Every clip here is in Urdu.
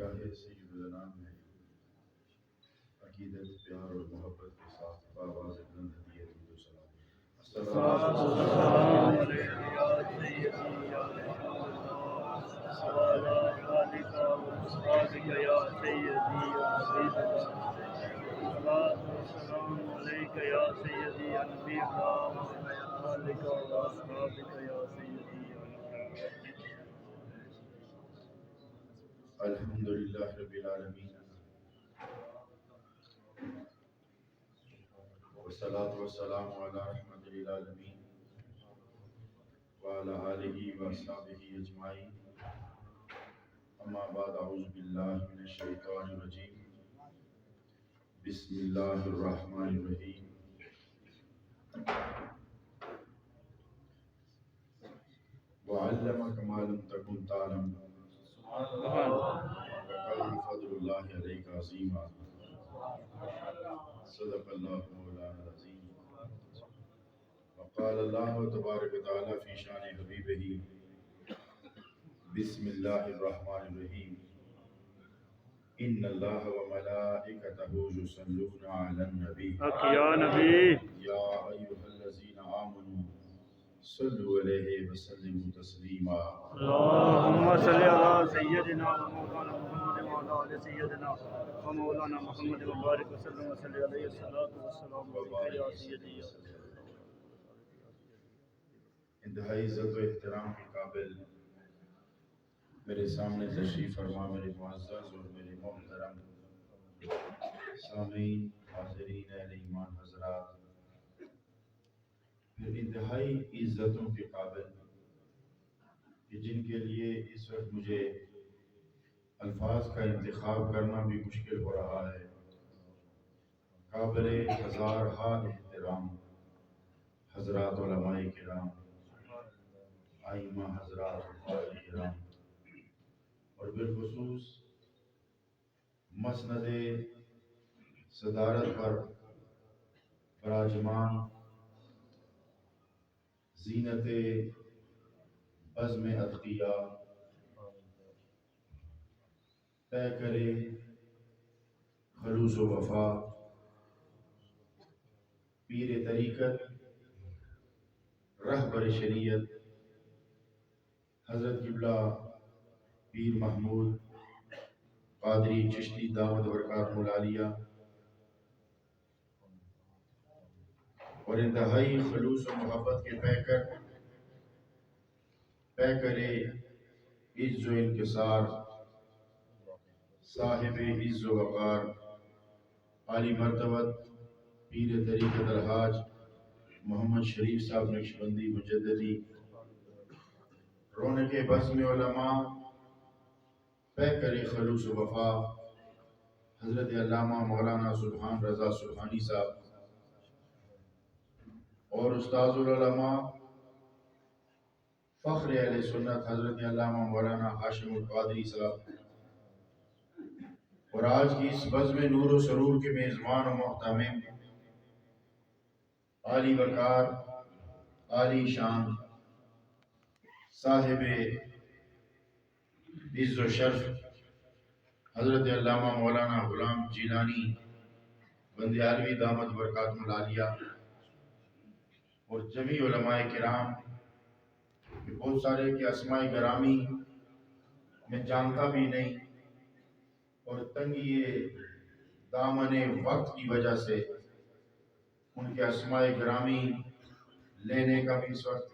بارگاہ سید الانام میں عقیدت، پیار اور محبت کے ساتھ بآواز بلند ہدیہ درود و سلام۔ السلام علیکم یا سیدی یا رسول اللہ، وعلی آلک و اصحابک یا سیدی یا حبیب اللہ، الصلاۃ والسلام علیک یا سیدی یا نبی اللہ، وعلی آلک و اصحابک یا سیدی یا نور اللہ۔ الحمدللہ رب العالمین، والصلاة والسلام علی رحمت للعالمین وعلی آلہ واصحابہ اجمعین، اما بعد، اعوذ باللہ من الشیطان الرجیم، بسم اللہ الرحمن الرحیم۔ وعلمک ما لم تکن تعلم وکان فضل اللہ علیک عظیما، صدق اللہ مولانا العظیم۔ وقال اللہ تبارک وتعالی فی شان حبیبہ، بسم اللہ الرحمن الرحیم، ان اللہ وملائکتہ یصلون علی النبی یا نبی یا ایھا الذین آمنوا صلوا علیہ وسلموا تسلیما۔ اللهم صل على سيدنا ومولانا محمد وعلى آل سيدنا ومولانا محمد وبارك وسلم وصل عليه الصلاة والسلام عليك يا سيدي يا رسول الله۔ انتہائی عزت و احترام کے قابل میرے سامنے تشریف فرما میرے معزز اور میرے محترم سامعین، حاضرین اہل ایمان حضرات، پھر انتہائی عزتوں کے قابل کہ جن کے لیے اس وقت مجھے الفاظ کا انتخاب کرنا بھی مشکل ہو رہا ہے، قابل ہزارہا احترام حضرات علماء کرام، ائمہ حضرات فاضل کرام، اور بالخصوص مسند صدارت پر براجمان زینت بزم اتقیاء، پیکر خلوص و وفا، پیر طریقت، رہبر شریعت حضرت قبلہ پیر محمود قادری چشتی دامت برکاتہ العالیہ، اور انتہائی خلوص و محبت کے پیکر عز و انکسار، صاحب عز و وقار، عالی مرتبت پیر طریقت الحاج محمد شریف صاحب نقشبندی مجددی، رونق بزم علماء، پیکر خلوص و وفا حضرت علامہ مولانا سبحان رضا سبحانی صاحب، اور استاذ العلماء فخر اہل سنت حضرت علامہ مولانا ہاشم القادری صاحب، اور آج کی اس بزم نور و سرور کے میزبان و محتمم، عالی وقار، عالی شان، صاحب عز و شرف حضرت علامہ مولانا غلام جیلانی بندیالوی دامت برکاتہ العالیہ، اور جمیع علماء کرام، بہت سارے کے اسماء گرامی میں جانتا بھی نہیں، اور تنگی دامن وقت کی وجہ سے ان کے اسماء گرامی لینے کا بھی اس وقت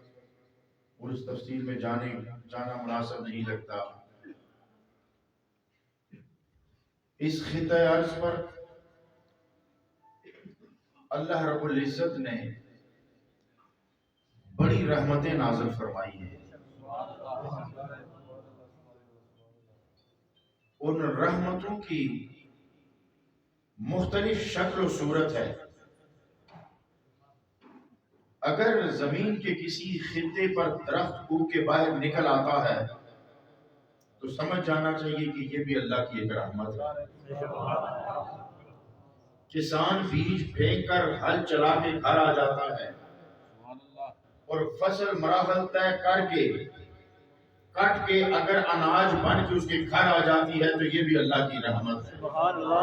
اور اس تفصیل میں جانا مناسب نہیں لگتا۔ اس خطہ عرض پر اللہ رب العزت نے بڑی رحمتیں نازل فرمائی ہیں، ان رحمتوں کی مختلف شکل و صورت ہے۔ اگر زمین کے کسی خطے پر درخت اگ کے باہر نکل آتا ہے تو سمجھ جانا چاہیے کہ یہ بھی اللہ کی ایک رحمت ہے۔ کسان بیج پھینک کر ہل چلا کے گھر آ جاتا ہے اور فصل مراحل طے کر کے کٹ کے اگر اناج بن کے اس کے گھر آ جاتی ہے تو یہ بھی اللہ کی رحمت ہے۔ سبحان اللہ۔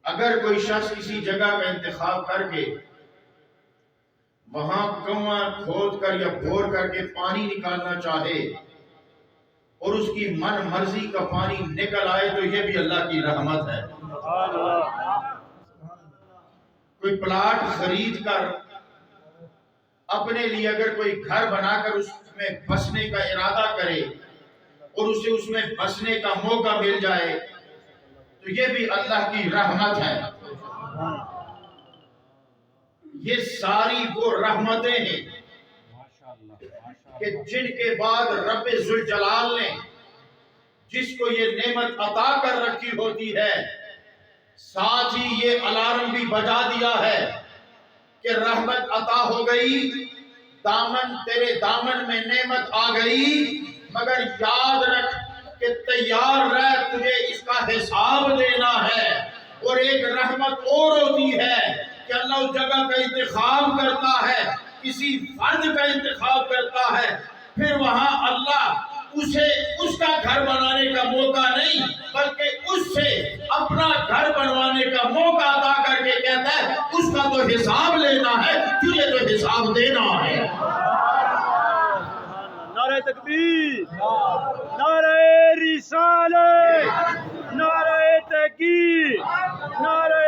اگر کوئی شخص کسی جگہ کا انتخاب کر کے وہاں کنواں کھود کر یا بور کر کے پانی نکالنا چاہے اور اس کی من مرضی کا پانی نکل آئے تو یہ بھی اللہ کی رحمت ہے۔ سبحان اللہ۔ کوئی پلاٹ خرید کر اپنے لیے اگر کوئی گھر بنا کر اس میں بسنے کا ارادہ کرے اور اسے اس میں بسنے کا موقع مل جائے تو یہ بھی اللہ کی رحمت ہے۔ یہ ساری وہ رحمتیں ہیں کہ جن کے بعد رب ذوالجلال نے جس کو یہ نعمت عطا کر رکھی ہوتی ہے ساتھ ہی یہ الارم بھی بجا دیا ہے کہ رحمت عطا ہو گئی، دامن تیرے دامن میں نعمت آ گئی، مگر یاد رکھ کہ تیار رہ، تجھے اس کا حساب دینا ہے۔ اور ایک رحمت اور ہوتی ہے کہ اللہ اس جگہ کا انتخاب کرتا ہے، کسی فرد کا انتخاب کرتا ہے، پھر وہاں اللہ اسے اس کا گھر بنانے کا موقع نہیں بلکہ اس سے اپنا گھر بنوانے کا موقع عطا کر کے کہتا ہے اس کا تو حساب لینا ہے، تجھے تو حساب دینا ہے۔ نعرہ تکبیر، نعرہ رسالت، نعرہ تحقیق، نعرہ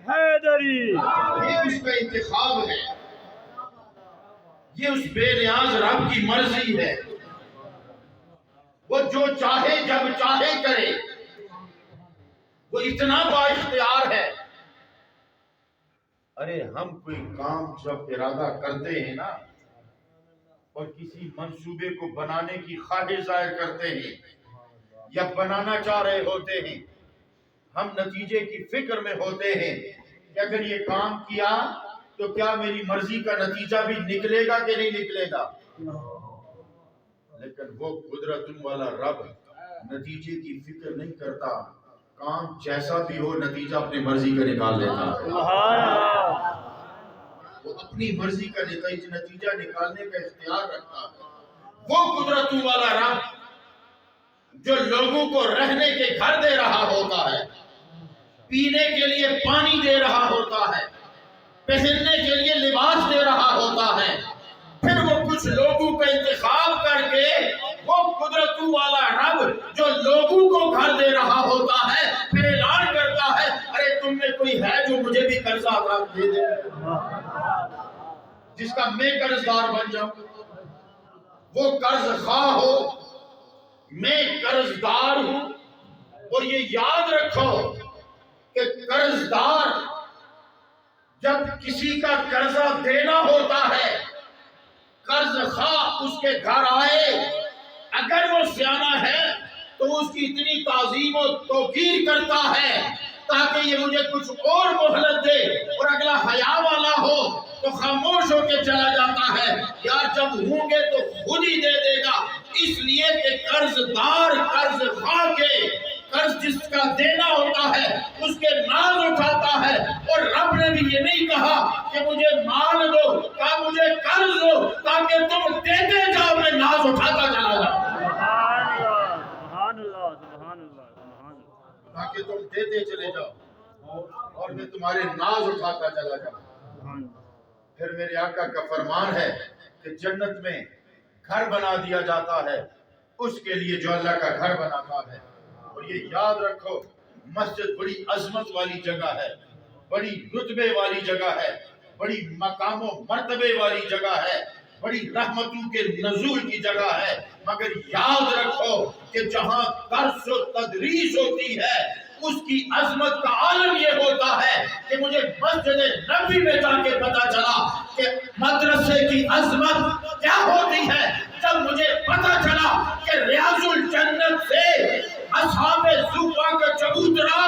حیدری۔ یہ اس کا انتخاب ہے، یہ اس بے نیاز رب کی مرضی ہے، وہ جو چاہے جب چاہے کرے، وہ اتنا با اختیار ہے۔ ارے ہم کوئی کام جب ارادہ کرتے ہیں نا اور کسی منصوبے کو بنانے کی خواہش ظاہر کرتے ہیں یا بنانا چاہ رہے ہوتے ہیں، ہم نتیجے کی فکر میں ہوتے ہیں کہ اگر یہ کام کیا تو کیا میری مرضی کا نتیجہ بھی نکلے گا کہ نہیں نکلے گا، لیکن وہ قدرت والا رب نتیجے کی فکر نہیں کرتا، کام جیسا بھی ہو نتیجہ اپنی مرضی کا نکال لیتا ہے۔ سبحان اللہ۔ وہ اپنی مرضی کا نتیجہ نکالنے کا اختیار رکھتا ہے۔ وہ قدرت والا رب جو لوگوں کو رہنے کے گھر دے رہا ہوتا ہے، پینے کے لیے پانی دے رہا ہوتا ہے، پہننے کے لیے لباس دے رہا ہوتا ہے، پھر وہ کچھ لوگوں کا انتخاب کر کے وہ قدرت والا رب جو لوگوں کو گھر دے رہا ہوتا ہے پھر اعلان کرتا ہے ارے تم میں کوئی ہے جو مجھے بھی قرضہ عطا دے دے، جس کا میں قرض دار بن جاؤں، وہ قرض خواہ ہو، میں قرض دار ہوں۔ اور یہ یاد رکھو کہ قرض دار جب کسی کا قرضہ دینا ہوتا ہے، قرض خواہ اس کے گھر آئے، اگر وہ سیانہ ہے تو اس کی اتنی تعظیم و توقیر کرتا ہے تاکہ یہ مجھے کچھ اور مہلت دے، اور اگلا حیا والا ہو تو خاموش ہو کے چلا جاتا ہے، یار جب ہوں گے تو خود ہی دے دے گا، اس لیے کہ قرض دار قرض خواہ کے قرض جس کا دینا ہوتا ہے اس کے ناز اٹھاتا ہے۔ اور رب نے بھی یہ نہیں کہا کہ مجھے مال دو، کہا مجھے قرض دو تاکہ تم دیتے جاؤ، میں ناز اٹھاتا چلا جاؤں، سبحان اللہ، سبحان اللہ، سبحان اللہ، تاکہ تم دیتے چلے جاؤ اور میں تمہارے ناز اٹھاتا چلا جاؤں۔ پھر میرے آقا کا فرمان ہے کہ جنت میں گھر بنا دیا جاتا ہے اس کے لیے جو اللہ کا گھر بناتا ہے۔ اور یہ یاد رکھو مسجد بڑی عظمت والی جگہ ہے، بڑی رتبے والی جگہ ہے، بڑی مقام و مرتبے والی جگہ ہے، بڑی رحمتوں کے نزول کی جگہ ہے، مگر یاد رکھو کہ جہاں درس و تدریس ہوتی ہے اس کی عظمت کا عالم یہ ہوتا ہے کہ مجھے مسجد نبوی میں جا کے پتا چلا کہ مدرسے کی عظمت کیا ہوتی ہے، جب مجھے پتا چلا کہ ریاض الجنت سے اصحاب صوفہ کا چبوترا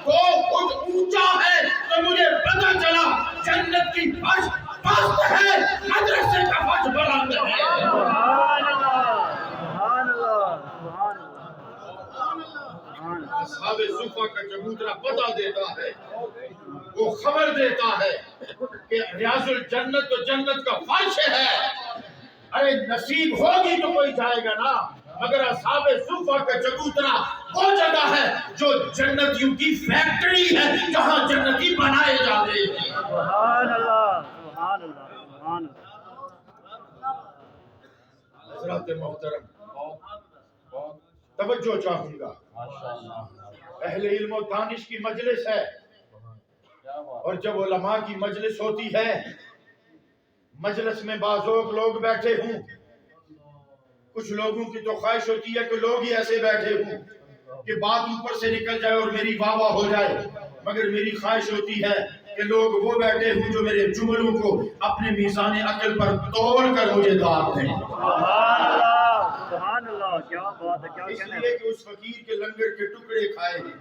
2 فٹ اونچا ہے، تو مجھے پتا چلا جنت کی فرش پست ہے، مدرسے کا فرش بلند ہے۔ سبحان اللہ، سبحان اللہ، سبحان اللہ۔ اصحاب صوفہ کا چبوترا پتا دیتا ہے، وہ خبر دیتا ہے کہ ریاض الجنت تو جنت کا فرش ہے۔ ارے نصیب ہوگی تو کوئی جائے گا نا، مگر اصحاب صفہ کا چبوترا وہ جگہ ہے جو جنتیوں کی فیکٹری ہے، جہاں جنتی بنائے جاتے ہیں۔ سبحان اللہ، سبحان اللہ، سبحان اللہ۔ حضرات محترم، توجہ چاہوں گا، اہل علم و دانش کی مجلس ہے، اور جب علماء کی مجلس ہوتی ہے، مجلس میں بعض لوگ بیٹھے ہوں، کچھ لوگوں کی تو خواہش ہوتی ہے کہ لوگ ہی ایسے بیٹھے ہوں کہ بات اوپر سے نکل جائے اور میری واہ واہ ہو جائے، مگر میری خواہش ہوتی ہے کہ لوگ وہ بیٹھے ہوں جو میرے جملوں کو اپنے میزان عقل پر تول کر مجھے داد دیں۔ سبحان اللہ، سبحان اللہ، کیا بات ہے، کیا اس کہنے لیے کہ اس فقیر کے لنگر کے ٹکڑے کھائے ہیں،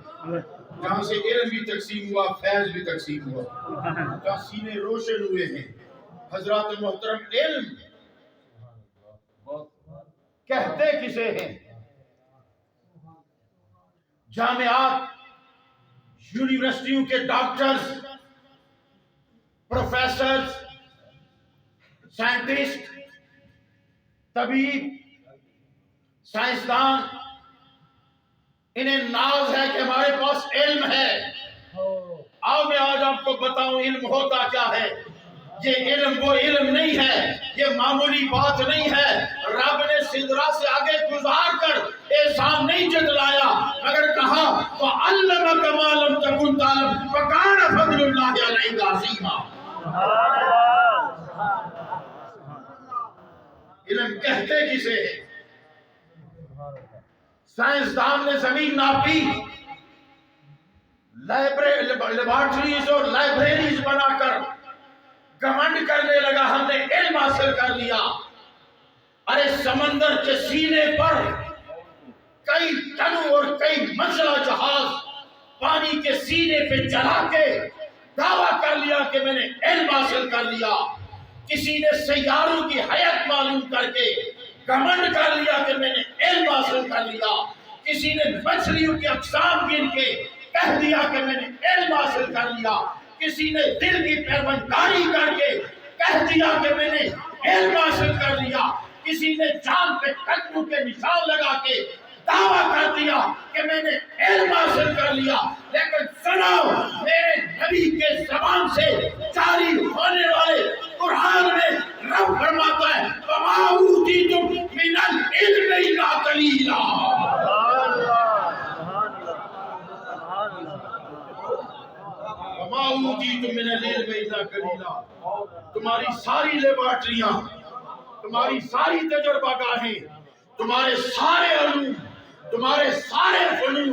جہاں سے علم بھی تقسیم ہوا، فیض بھی تقسیم ہوا، جہاں سینے روشن ہوئے ہیں۔ حضرات محترم، علم کہتے کسے ہیں؟ جامعات، یونیورسٹیوں کے ڈاکٹرز، پروفیسرز، سائنٹسٹ، طبیب، سائنسدان، انہیں ناز ہے کہ ہمارے پاس علم ہے۔ آؤ میں آج آپ کو بتاؤں علم ہوتا کیا ہے۔ یہ علم وہ علم نہیں ہے، یہ معمولی بات نہیں ہے۔ رب نے سدرا سے آگے گزار کر احسان نہیں جتلایا، مگر کہا وَعَلَّمَكَ مَا لَمْ تَكُنْ تَعْلَمْ وَكَانَ فَضْلُ اللَّهِ عَلَيْكَ عَظِيمًا۔ علم کہتے کسے ہے؟ سائنسدان نے زمین ناپی، لیبارٹریز اور لائبریریز بنا کر گھمنڈ کرنے لگا ہم نے علم حاصل کر لیا۔ ارے سمندر کے سینے پر کئی ٹنوں اور کئی منزلہ جہاز پانی کے سینے پہ چلا کے دعویٰ کر لیا کہ میں نے علم حاصل کر لیا۔ کسی نے سیاروں کی حیات معلوم کر کے گھمنڈ کر لیا کہ میں نے علم حاصل کر لیا۔ کسی نے مچھلیوں کی اقسام گن کے کہہ دیا کہ میں نے علم حاصل کر لیا۔ کسی نے دل کی پیمانداری کر کے کہہ دیا کہ میں نے علم حاصل کر لیا۔ کسی نے چاند پہ قدموں کے نشان لگا کے دعویٰ کر دیا کہ میں نے علم حاصل کر لیا۔ لیکن سنو، میرے نبی کے زبان سے جاری ہونے والے قرآن میں رب فرماتا ہے وَمَا أُوتِيتُم مِّنَ الْعِلْمِ إِلَّا قَلِيلًا۔ وَمَا أُوتِيتُم مِّنَ الْعِلْمِ إِلَّا قَلِيلًا۔ تمہاری ساری لیبارٹریاں، تمہاری ساری تجربہ گاہیں، تمہارے سارے علوم، تمہارے سارے فنون،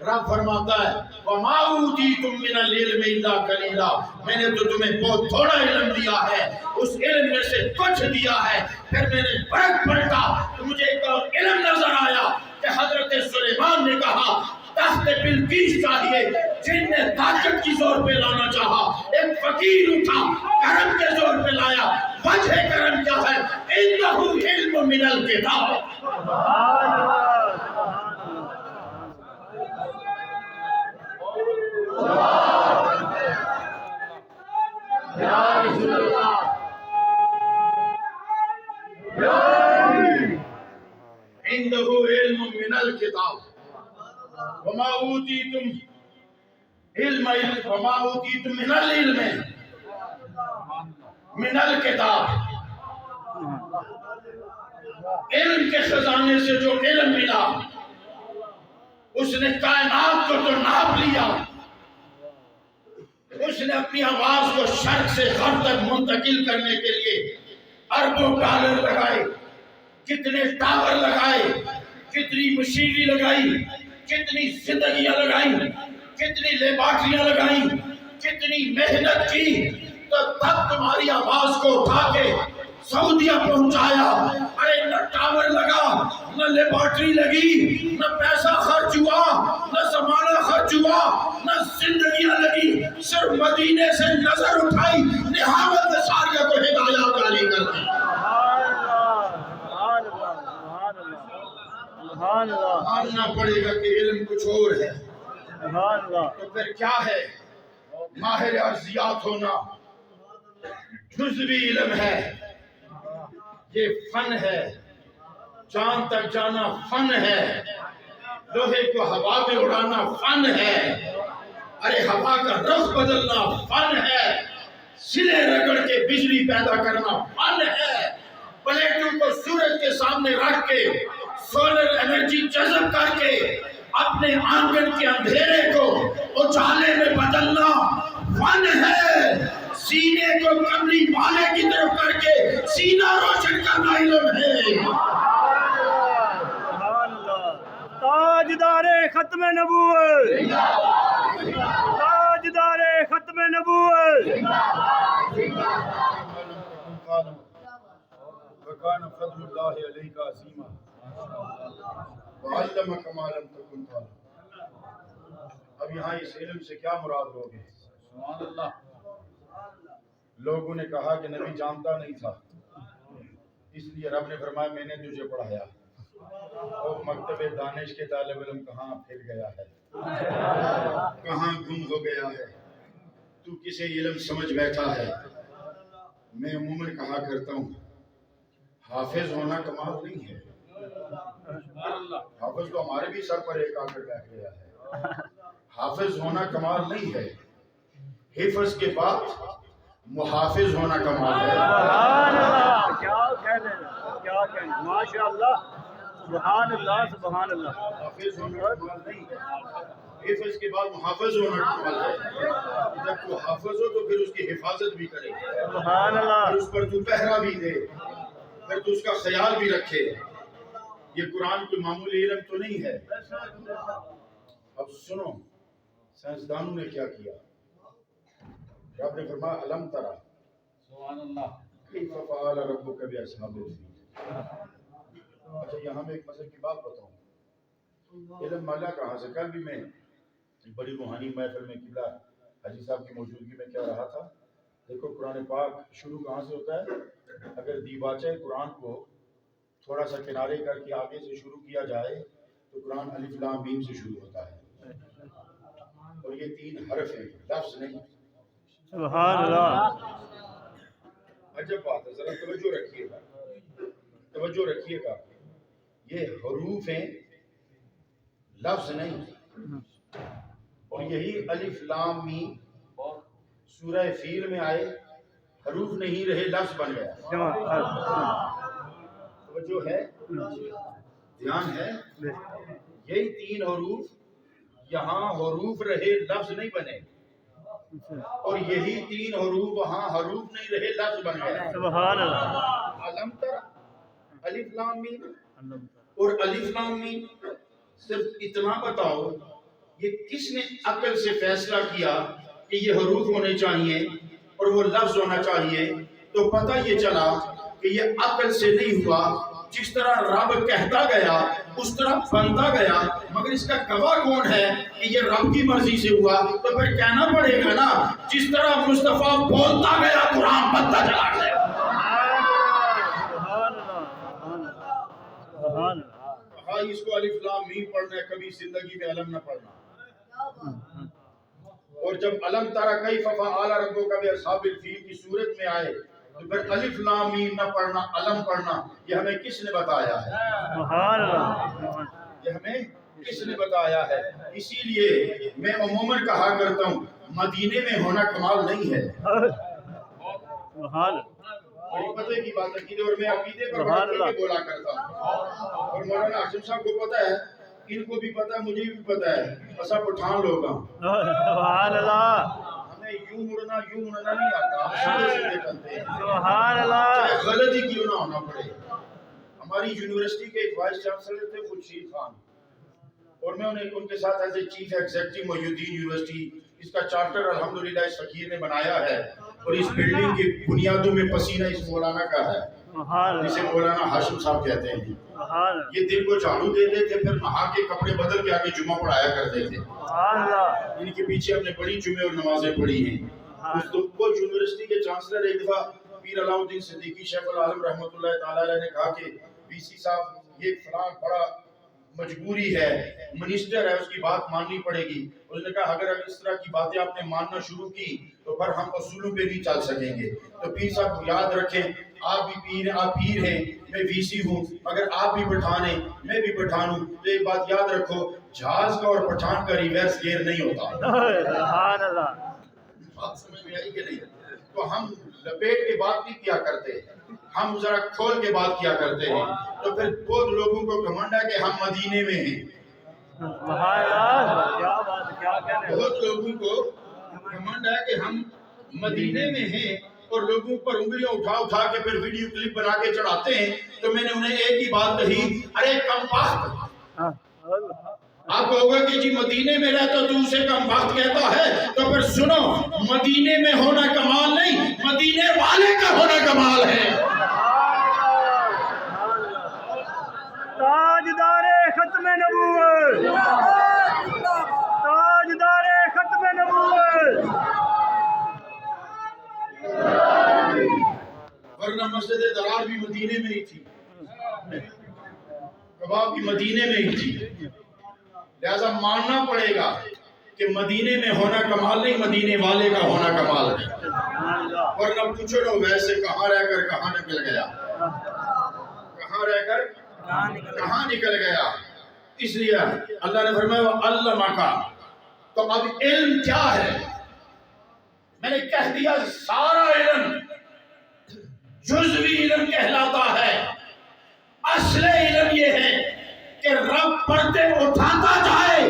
رب فرماتا ہے وَمَا أُوتِيتُم مِّنَ الْعِلْمِ إِلَّا قَلِيلًا۔ میں نے تو تمہیں بہت تھوڑا علم دیا ہے، اس علم میں سے کچھ دیا ہے۔ پھر میں نے فرق پلٹا تو مجھے ایک اور علم نظر آیا کہ حضرت سلیمان نے کہا تخت بلقیس چاہیے، جن نے طاقت کی زور پہ لانا چاہا، ایک فقیر اٹھا کرم کے زور پہ لایا۔ وجہ کرم کیا ہے؟ اِنَّهُ عِلْمٌ مِّنَ الْكِتَابِ۔ عِنْدَهُ عِلْمٌ مِّنَ الْكِتَابِ وَمَا أُوتِيتُم مِّنَ الْعِلْمِ مِنَ الْكِتَابِ۔ علم کے خزانے سے جو علم ملا، اس نے کائنات کو تو ناپ لیا، اس نے اپنی آواز کو شرق سے غرب تک منتقل کرنے کے لیے اربوں ڈالر لگائے، کتنے ٹاور لگائے، کتنی مشینری لگائی، کتنی زندگیاں لگائیں، کتنی لیبارٹریاں لگائیں، کتنی محنت کی، تو تب تمہاری آواز کو اٹھا کے سعودیہ پہنچایا۔ ارے نہ ٹاور لگا، نہ لیبارٹری لگی، نہ پیسہ خرچ ہوا، نہ زمانہ خرچ ہوا، نہ زندگیاں لگی، صرف مدینے سے نظر اٹھائی، نہامت ساریہ کو ہدایات علی کر دی۔ ماننا پڑے گا کہ علم کچھ اور ہے، تو پھر کیا ہے؟ ماہر ارضیات ہونا جزوی علم ہے، یہ فن ہے، چاند تک جانا فن ہے، لوہے کو ہوا میں اڑانا فن ہے، ارے ہوا کا رخ بدلنا فن ہے، سلے رگڑ کے بجلی پیدا کرنا فن ہے، پلیٹوں کو سورج کے سامنے رکھ کے سولر انرجی جذب کر کے اپنے آنگن کے اندھیرے کو اجالے میں بدلنا فن ہے، سینے کو کمری والے کی طرف کر کے سینہ روشن کرنا علم ہے۔ سبحان اللہ، تاجدار ختم نبوت، تاجدار ختم نبوت۔ وَكَانَ فَضْلُ اللَّهِ عَلَيْكَ عَظِيمًا وَعَلَّمَكَ مَا لَمْ تَكُنْ تَعْلَمُ۔ اب یہاں اس علم سے کیا مراد ہوگی؟ سبحان اللہ۔ لوگوں نے کہا کہ نبی جانتا نہیں تھا، اس لیے رب نے فرمایا میں نے تجھے پڑھایا۔ اور مکتب دانش کے طالب علم کہاں پھر گیا ہے، کہاں گم ہو گیا ہے، تو کسے علم سمجھ بیٹھا ہے۔ میں عموماً کہا کرتا ہوں حافظ ہونا کمال نہیں ہے، حافظ تو ہمارے بھی سر پر ایک آ کر بیٹھ گیا ہے۔ حافظ ہونا کمال نہیں ہے، حفظ کے بعد محافظ ہونا کمال ہے۔ سبحان اللہ، کیا کہنے، کیا کہنے، ماشاء اللہ، سبحان اللہ، سبحان اللہ۔ حافظ ہونا کمال نہیں ہے، حفظ کے بعد محافظ ہونا کمال ہے۔ جب تو حافظ ہو تو پھر اس کی حفاظت بھی کرے، سبحان اللہ، پھر اس پر تو پہرا بھی دے، پھر تو اس کا خیال بھی رکھے۔ یہ قرآن کوئی معمولی علم تو نہیں ہے۔ اب سنو سائنسدانوں نے کیا کیا۔ رب نے فرمایا الم ترا، سبحان اللہ، کیف فعل ربک باصحاب الفیل۔ اچھا یہاں میں ایک مسئلے کی بات بتاؤں، علم مالا کہاں سے؟ کل بھی میں بڑی روحانی محفل میں قبلہ حاجی صاحب کی موجودگی میں کہہ رہا تھا، دیکھو قرآن پاک شروع کہاں سے ہوتا ہے؟ اگر دیباچہ قرآن کو تھوڑا سا کنارے کر کے آگے سے شروع کیا جائے تو قرآن الف لام میم سے شروع ہوتا ہے، اور یہ 3 حرف ہیں، لفظ نہیں۔ سبحان اللہ، عجب بات ہے، ذرا توجہ رکھیے گا، توجہ رکھیے گا، یہ حروف ہیں، لفظ نہیں۔ اور یہی الف لام میم سورہ فیل میں آئے، حروف نہیں رہے، لفظ بن گیا۔ توجہ ہے، دھیان ہے، یہی 3 حروف یہاں حروف رہے، لفظ نہیں بنے، اور یہی 3 حروف وہاں حروف نہیں رہے، لفظ بن گیا۔ سبحان اللہ، علم تر، الف لام میم، اور الف لام میم صرف اتنا بتاؤ یہ کس نے عقل سے فیصلہ کیا کہ یہ حروف ہونے چاہیے اور وہ لفظ ہونا چاہیے؟ تو پتہ یہ چلا کہ یہ عقل سے نہیں ہوا، جس طرح رب کہتا گیا اس طرح بنتا گیا، مگر اس کا گواہ کون ہے کہ یہ رب کی مرضی سے ہوا؟ تو پھر کہنا پڑے گا نا جس طرح مصطفیٰ بولتا گیا قرآن بنتا چلا گیا۔ سبحان اللہ، سبحان اللہ، ہاں اس کو الف لام میم پڑھنا ہے، کبھی زندگی میں علم نہ پڑھنا۔ اور جب علم ترا کیف فعل ربک باصحاب الفیل کی صورت میں آئے تو پھر الف لام میم نہ پڑھنا، علم پڑھنا، یہ ہمیں کس نے بتایا ہے؟ سبحان اللہ، یہ ہمیں کس نے بتایا ہے؟ اسی لیے میں عموماً کہا کرتا ہوں مدینے میں ہونا کمال نہیں ہے۔ سبحان اللہ، اور پتہ کی بات عقیدے، اور میں عقیدے پر بڑھ کے بولا کرتا ہوں، اور مولانا ہاشم صاحب کو پتہ ہے، ان کو بھی پتہ ہے، مجھے بھی پتہ ہے، بس آپ پٹھان لوگ ہیں۔ سبحان اللہ، ہمیں یوں مڑنا نہیں آتا، ہم سیدھے سیدھے کرتے ہیں، سبحان اللہ، چاہے غلط ہی کیوں نہ ہونا پڑے۔ ہماری یونیورسٹی کے ایک وائس چانسلر تھے خورشید خان، اور میں ان کے ساتھ as a chief executive Mohi Uddin university, اس کا چارٹر الحمدللہ اس فقیر نے بنایا ہے، اور اس بلڈنگ کی بنیادوں میں پسینہ اس مولانا کا ہے، جسے مولانا ہاشم صاحب کہتے ہیں۔ یہ دن کو جھاڑو دیتے تھے، پھر نہا کے کپڑے بدل کے آگے جمعہ پڑھایا کرتے تھے۔ ان کے پیچھے ہم نے بڑی جمعے اور نمازیں پڑھی ہیں۔ اس کو یونیورسٹی کے چانسلر ایک دفعہ پیر علاؤ الدین صدیقی شیخ العالم رحمۃ اللہ تعالیٰ علیہ نے کہا کہ وی سی صاحب یہ فلاں بڑا مجبوری ہے، منسٹر ہے، اس کی بات ماننی پڑے گی۔ اس نے کہا اگر اس طرح کی باتیں آپ نے ماننا شروع کی تو پھر ہم اصولوں پہ نہیں چل سکیں گے۔ تو پیر صاحب یاد رکھیں آپ بھی پیر ہیں، آپ پیر ہیں، میں وی سی ہوں، مگر آپ بھی پٹھان ہیں، میں بھی پٹھان ہوں، تو ایک بات یاد رکھو، جہاز کا اور پٹھان کا ریورس گیئر نہیں ہوتا۔ سبحان اللہ۔ بات سمجھ میں آئی کہ نہیں؟ تو ہم لپیٹ کے بات نہیں کیا کرتے، ہم ذرا کھول کے بات کیا کرتے ہیں، تو پھر بہت لوگوں کو گھمنڈ ہے کہ ہم مدینے میں ہیں، سبحان اللہ، کیا بات، کیا کہنے۔ بہت لوگوں کو گھمنڈ ہے کہ ہم مدینے میں ہیں، اور لوگوں پر انگلیاں اٹھا اٹھا کے پھر ویڈیو کلپ بنا کے چڑھاتے ہیں۔ تو میں نے انہیں ایک ہی بات کہی، ارے کم بخت، آپ کہو گے کہ جی مدینے میں رہتا تو اسے کم بخت کہتا ہے، تو پھر سنو، مدینے میں ہونا کمال نہیں، مدینے والے کا ہونا کمال ہے۔ تاجدار ختم نبوت، تاجدار ختم نبوت۔ ورنہ مسجد درار بھی مدینے میں ہی تھی، کباب بھی مدینے میں ہی تھی، لہذا ماننا پڑے گا کہ مدینے میں ہونا کمال نہیں، مدینے والے کا ہونا کمال ہے۔ ورنہ پوچھو نا ویسے کہاں رہ کر کہاں نکل گیا، کہاں رہ کر کہاں نکل گیا۔ اس لیے اللہ نے فرمایا وَعَلَّمَكَ، تو اب علم کیا ہے؟ میں نے کہہ دیا سارا علم جزوی علم کہلاتا ہے، اصل علم یہ ہے کہ رب پردے اٹھاتا جائے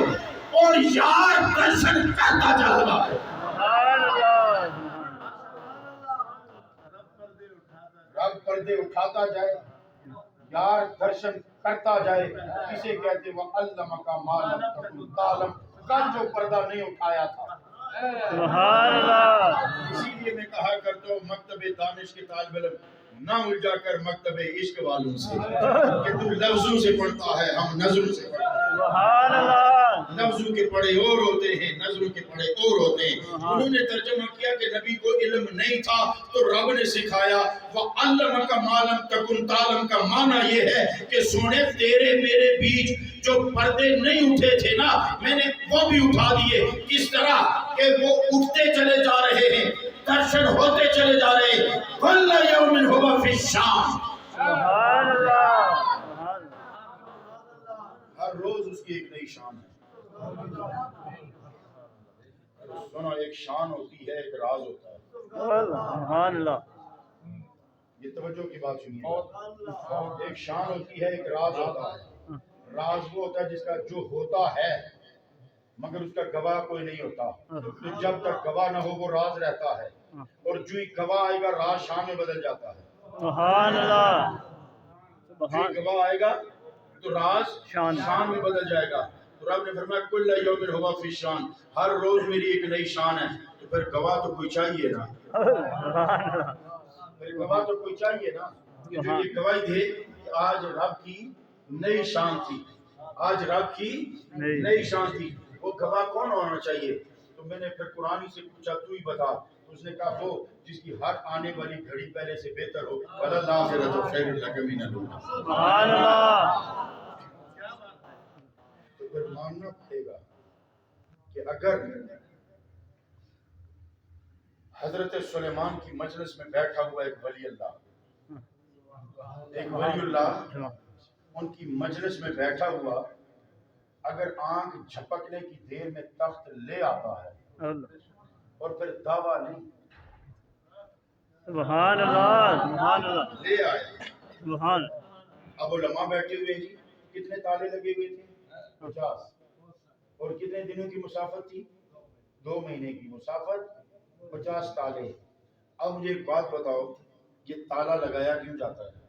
اور یار درشن کرتا جائے۔ رب پردے اٹھاتا جائے، یار درشن کرتا جائے، اسے کہتے ہیں وَعَلَّمَكَ مَا لَمْ تَكُنْ تَعْلَمْ، کل جو پردہ نہیں اٹھایا تھا۔ سبحان اللہ۔ اسی لیے میں کہا کرتا ہوں مکتب دانش کے طالب علم نہ الجھا کر مکتب عشق والوں سے، کہ تو لفظوں سے پڑھتا ہے، ہم نظروں سے پڑھتے ہیں۔ سبحان اللہ۔ لفظوں کے پڑھے اور ہوتے ہیں، نظروں کے پڑھے اور ہوتے ہیں۔ انہوں نے ترجمہ کیا کہ نبی کو علم نہیں تھا تو رب نے سکھایا۔ وَعَلَّمَكَ مَا لَمْ تَكُنْ تَعْلَمْ کا معنی یہ ہے کہ سونے تیرے میرے بیچ جو پردے نہیں اٹھے تھے نا، میں نے وہ بھی اٹھا دیے۔ کس طرح کہ وہ اٹھتے چلے جا رہے ہیں، درشن ہوتے چلے جا رہے ہیں۔ كُلَّ يَوْمٍ هُوَ فِي الشَّامِ، سبحان اللہ۔ ہر روز اس کی ایک نئی شان ہے۔ سنو، ایک شان ہوتی ہے، ایک راز ہوتا ہے۔ سبحان اللہ۔ یہ توجہ کی بات سنیے، ایک شان ہوتی ہے، ایک راز ہوتا ہے۔ راز وہ ہوتا ہے جس کا جو ہوتا ہے مگر اس کا گواہ کوئی نہیں ہوتا، تو جب تک گواہ نہ ہو وہ راز رہتا ہے، اور جو ہی گواہ آئے گا راز شان میں بدل جاتا ہے۔ سبحان اللہ۔ جو ہی گواہ آئے گا تو راز شان میں بدل جائے گا۔ تو رب نے فرمایا کل یوم ہوا فی شان، ہر روز میری ایک نئی شان ہے۔ تو پھر گواہ تو کوئی چاہیے نا، سبحان اللہ۔ پھر گواہ تو کوئی چاہیے نا، کہ جو یہ گواہی دے کہ آج رب کی نئی شان تھی، آج رب کی نئی شان تھی۔ وہ گواہ کون ہونا چاہیے؟ تو میں نے پھر قرآن سے پوچھا تو ہی بتا، تو اس نے کہا وہ جس کی ہر آنے والی گھڑی پہلے سے بہتر ہو۔ وَلَلْآخِرَةُ خَيْرٌ لَكَ مِنَ الْأُولَىٰ۔ سبحان اللہ۔ تو پھر ماننا پڑے گا کہ اگر حضرت سلیمان کی مجلس میں بیٹھا ہوا ایک ولی اللہ ان کی مجلس میں بیٹھا ہوا اگر آنکھ جھپکنے کی دیر میں تخت لے آتا ہے اور پھر دعویٰ نہیں، سبحان اللہ۔ سبحان اللہ۔ لے آئے۔ سبحان۔ اب علماء بیٹھے ہوئے جی، کتنے تالے لگے ہوئے تھے؟ 50۔ اور کتنے دنوں کی مسافت تھی؟ 2 مہینے کی مسافت، 50 تالے۔ اب مجھے ایک بات بتاؤ، یہ تالا لگایا کیوں جاتا ہے؟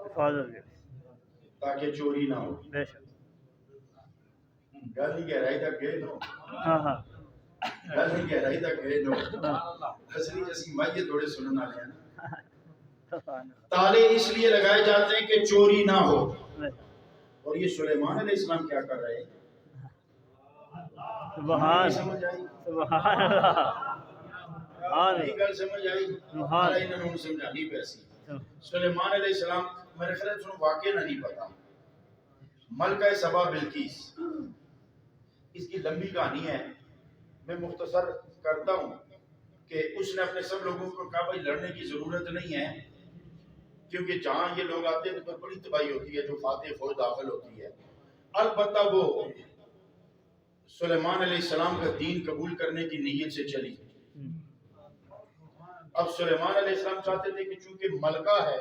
حفاظت، تاکہ چوری نہ ہو۔ بے شک۔ گل نہیں گہرائی تک گئے نو، ہاں ہاں۔ گل نہیں گہرائی تک گئے نو، اصلی جیسی مائیے تھوڑے سنن والے ہیں۔ تالے اس لیے لگائے جاتے ہیں کہ چوری نہ ہو۔ اور یہ سلیمان علیہ السلام کیا کر رہے ہیں؟ سبحان سمجھ آئی؟ سبحان اللہ۔ گل سمجھ آئی؟ انہوں نے سمجھانی پیسی۔ سلیمان علیہ السلام میرے خیال سے واقعہ نہیں پتا، ملکہ سبا بلقیس، اس کی لمبی کہانی ہے، میں مختصر کرتا ہوں کہ اس نے اپنے سب لوگوں کو کہا بھائی لڑنے کی ضرورت نہیں ہے، کیونکہ جہاں یہ لوگ آتے ہیں تو بڑی تباہی ہوتی ہے جو فاتح فوج داخل ہوتی ہے۔ البتہ وہ سلیمان علیہ السلام کا دین قبول کرنے کی نیت سے چلی۔ اب سلیمان علیہ السلام چاہتے تھے کہ چونکہ ملکہ ہے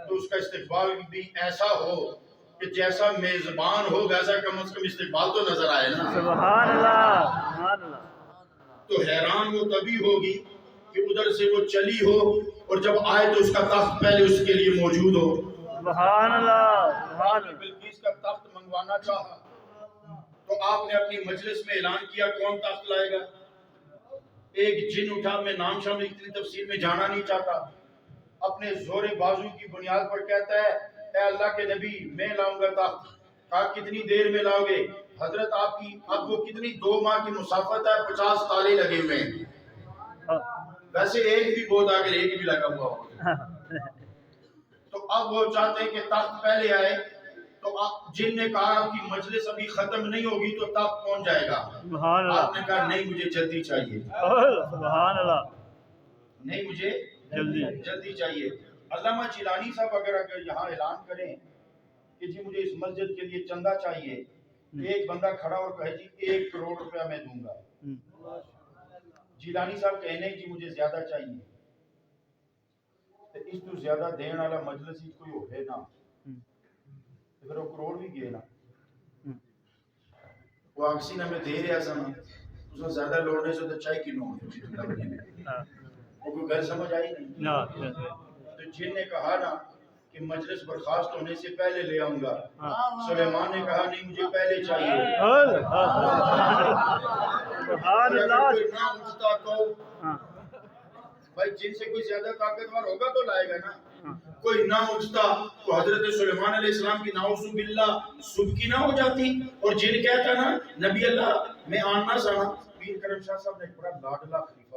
تو اس کا استقبال بھی ایسا ہو کہ جیسا میزبان ہو ویسا کم از کم استقبال تو نظر آئے نا۔ سبحان اللہ سبحان اللہ۔ تو حیران وہ تبھی ہوگی کہ ادھر سے وہ چلی ہو اور جب آئے تو اس کا تخت پہلے اس کے لیے موجود ہو۔ سبحان اللہ سبحان اللہ۔ بلقیس کا تخت منگوانا چاہا تو آپ نے اپنی مجلس میں اعلان کیا کون تخت لائے گا؟ ایک جن اٹھا، میں نام شامل اتنی تفصیل میں جانا نہیں چاہتا، اپنے زور بازو کی بنیاد پر کہتا ہے اے اللہ کے نبی میں لاؤں گا تخت۔ کہا کتنی دیر میں لاؤ گے؟ حضرت آپ کی اب وہ کتنی 2 ماہ کی مسافت ہے، 50 تالے لگے ہوئے ہیں، ویسے ایک بھی بہت اگر ایک بھی لگا ہوا ہو تو اب وہ چاہتے ہیں کہ تخت پہلے آئے، تو جن نے کہا کہ مجلس ابھی ختم نہیں ہوگی تو تخت پہنچ جائے گا۔ سبحان اللہ آپ نے کہا نہیں مجھے جلدی چاہیے، سبحان اللہ نہیں مجھے جلدی۔ جلدی چاہیے۔ علامہ جیلانی صاحب اگر یہاں اعلان کریں کہ جی مجھے اس مسجد کے لیے چندہ چاہیے، ایک بندہ کھڑا اور کہے جی 1 کروڑ روپیہ میں دوں گا، جیلانی صاحب کہے نہیں جی مجھے زیادہ چاہیے، تو اس تو زیادہ دین والا مجلس ہی کوئی ہوئے نا، پھر وہ کروڑ بھی گئے نا، وہ آکسی نہ میں دے رہا سا نا، اس میں زیادہ لوڑنے سے تو چاہے کی نو وہ کوئی گھر سمجھ آئی نہیں۔ تو جن نے کہا نا کہ مجلس برخاست ہونے سے پہلے لے آؤں گا، سلیمان نے کہا نہیں مجھے پہلے چاہیے۔ سبحان اگر اللہ۔ کوئی نہ اٹھتا تو بھائی جن سے کوئی زیادہ طاقتور ہوگا تو لائے گا نا، کوئی نہ اٹھتا تو حضرت سلیمان علیہ السلام کی نعوذ باللہ سبکی نہ ہو جاتی، اور جن کہتا نا نبی اللہ میں آنا سانا۔ پیر کرم شاہ صاحب نے ایک بڑا لاڈلا خلیفہ